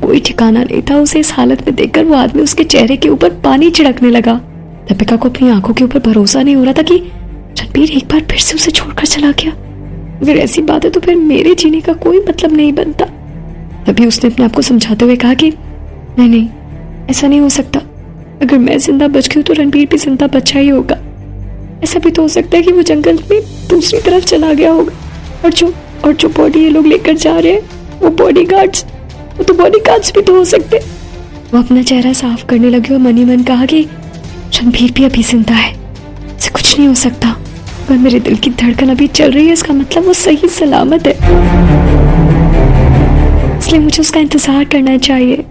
कोई ठिकाना नहीं था। उसे इस हालत में देखकर वो आदमी उसके चेहरे के ऊपर पानी छिड़कने लगा। दीपिका को अपनी आंखों के ऊपर भरोसा नहीं हो रहा था कि रणबीर एक बार फिर से उसे छोड़कर चला गया। अगर ऐसी बात है तो फिर मेरे जीने का कोई मतलब नहीं बनता। तभी उसने अपने आप को समझाते हुए कहा कि नहीं, ऐसा नहीं हो सकता। अगर मैं जिंदा बच गई तो रणबीर भी जिंदा बचा ही होगा। ऐसा भी तो हो सकता है कि वो जंगल में दूसरी तरफ चला गया होगा। और जो बॉडी ये लोग लेकर जा रहे हैं वो तो बॉडीगार्ड्स भी तो हो सकते। वो अपना चेहरा साफ करने लगी और मन ही मन कहा कि रणबीर भी अभी जिंदा है, ऐसे कुछ नहीं हो सकता। पर मेरे दिल की धड़कन अभी चल रही है, इसका मतलब वो सही सलामत है, इसलिए मुझे उसका इंतजार करना चाहिए।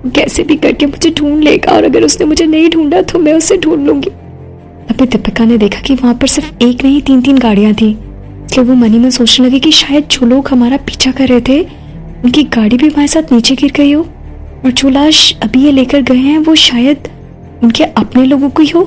कैसे भी करके मुझे ढूंढ लेगा और अगर उसने मुझे नहीं ढूंढा तो मैं उसे ढूंढ लूंगी। तभी दीपिका ने देखा कि वहां पर सिर्फ एक नहीं 3 गाड़ियां थी। इसलिए वो मनी में सोचने लगी कि शायद जो लोग हमारा पीछा कर रहे थे उनकी गाड़ी भी हमारे साथ नीचे गिर गई हो और जो लाश अभी ये लेकर गए हैं वो शायद उनके अपने लोगों की हो।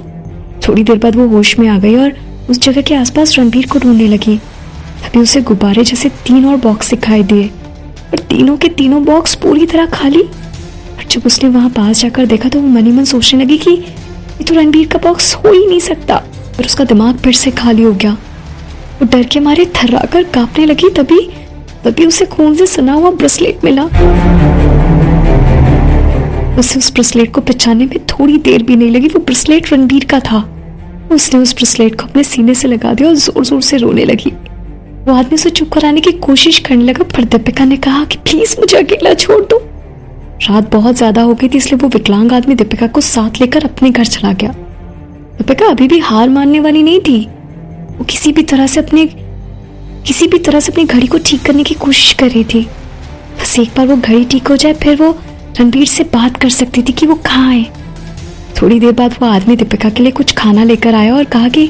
थोड़ी देर बाद वो होश में आ गई और उस जगह के आसपास रणबीर को ढूंढने लगी। तभी उसे गुब्बारे जैसे 3 और बॉक्स दिखाई दिए और तीनों के तीनों बॉक्स पूरी तरह खाली। और जब उसने वहां पास जाकर देखा तो वो मनी मन सोचने लगी कि ये तो रणबीर का बॉक्स हो ही नहीं सकता। और उसका दिमाग फिर से खाली हो गया। वो डर के मारे थर्राकर कांपने लगी। तभी उसे खून से सना हुआ ब्रेसलेट मिला। उसे उस ब्रेसलेट को पहचानने में थोड़ी देर भी नहीं लगी। वो ब्रेसलेट रणबीर का था। उसने उस ब्रेसलेट को अपने सीने से लगा दिया और जोर जोर से रोने लगी। वो आदमी उसे चुप कराने की कोशिश करने लगा पर दीपिका ने कहा कि प्लीज मुझे अकेला छोड़ दो। रात बहुत ज्यादा हो गई थी इसलिए वो विकलांग आदमी दीपिका को साथ लेकर अपने घर चला गया। दीपिका अभी भी हार मानने वाली नहीं थी। वो किसी भी तरह से अपनी घड़ी को ठीक करने की कोशिश कर रही थी। बस एक बार वो घड़ी ठीक हो जाए फिर वो रणबीर से बात कर सकती थी कि वो कहाँ है। थोड़ी देर बाद वो आदमी दीपिका के लिए कुछ खाना लेकर आया और कहा कि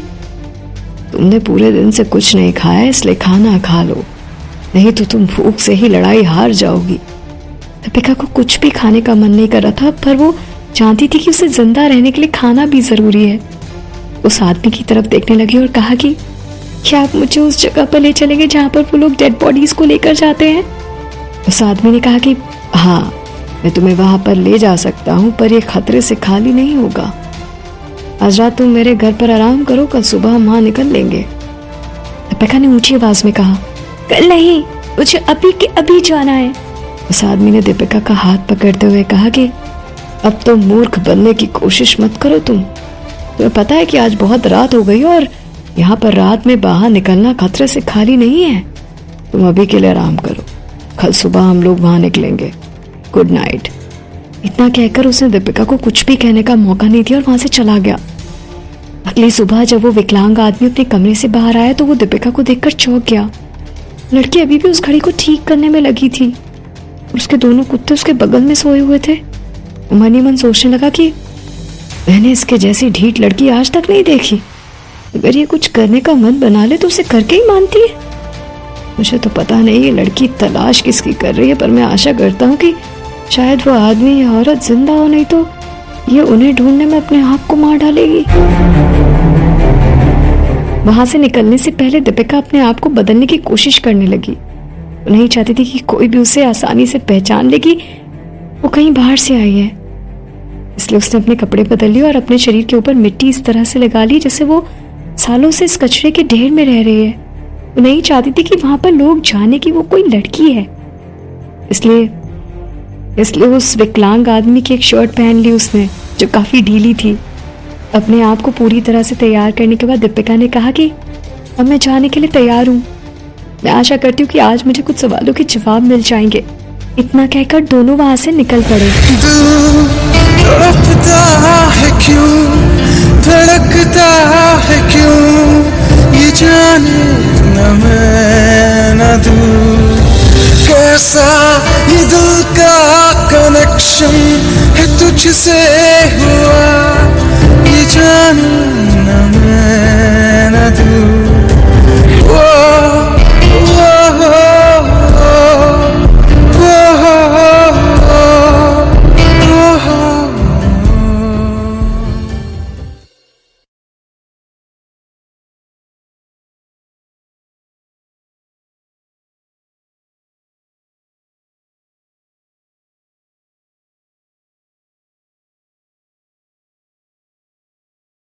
तुमने पूरे दिन से कुछ नहीं खाया इसलिए खाना खा लो, नहीं तो तुम भूख से ही लड़ाई हार जाओगी। दीपिका को कुछ भी खाने का मन नहीं कर रहा था पर वो जानती थी कि उसे जिंदा रहने के लिए खाना भी जरूरी है। उस आदमी की तरफ देखने लगी और कहा कि क्या आप मुझे उस जगह पर ले चलेंगे जहाँ पर वो लोग डेड बॉडीज को लेकर जाते हैं। उस आदमी ने कहा कि हाँ, मैं तुम्हें वहां पर ले जा सकता हूँ पर यह खतरे से खाली नहीं होगा। आज रात तुम मेरे घर पर आराम करो, कल सुबह हम वहां निकल लेंगे। दीपिका ने ऊंची आवाज में कहा कल नहीं, मुझे अभी के अभी जाना है। उस आदमी ने दीपिका का हाथ पकड़ते हुए कहा कि अब तो मूर्ख बनने की कोशिश मत करो। तुम्हें पता है कि आज बहुत रात हो गई और यहाँ पर रात में बाहर निकलना खतरे से खाली नहीं है। तुम अभी के लिए आराम करो, कल सुबह हम लोग वहां निकलेंगे। Good night. इतना कहकर उसने दीपिका को कुछ भी कहने का मौका नहीं दिया और वहां से चला गया। अगली सुबह जब वो विकलांग आदमी अपने कमरे से बाहर आया तो वो दीपिका को देखकर चौंक गया। लड़की अभी भी उस घड़ी को ठीक करने में लगी थी। उसके दोनों कुत्ते उसके बगल में सोए हुए थे। मन ही मन सोचने लगा कि मैंने इसके जैसी ढीठ लड़की आज तक नहीं देखी। अगर ये कुछ करने का मन बना ले तो उसे करके ही मानती है। मुझे तो पता नहीं ये लड़की तलाश किसकी कर रही है पर मैं आशा करता हूँ कि शायद वो आदमी या औरत जिंदा हो, नहीं तो ये उन्हें ढूंढने में अपने आप को मार डालेगी। वहां से निकलने से पहले दीपिका अपने आप को बदलने की कोशिश करने लगी। वो नहीं चाहती थी कि कोई भी उसे आसानी से पहचान ले कि वो कहीं बाहर से आई है। इसलिए उसने अपने कपड़े बदल लिए और अपने शरीर के ऊपर मिट्टी इस तरह से लगा ली जैसे वो सालों से इस कचरे के ढेर में रह रही है। वो नहीं चाहती थी कि वहां पर लोग जाने कि वो कोई लड़की है। इसलिए उस विकलांग आदमी की एक शर्ट पहन ली उसने जो काफी ढीली थी। अपने आप को पूरी तरह से तैयार करने के बाद दीपिका ने कहा कि अब मैं जाने के लिए तैयार हूँ। मैं आशा करती हूँ कि आज मुझे कुछ सवालों के जवाब मिल जाएंगे। इतना कहकर दोनों वहां से निकल पड़े। तड़पता है क्यों, धड़कता है क्यों, ये जाने न मैं न तू। कैसा ये दिल का कनेक्शन है तुझसे हुआ, ये जानूं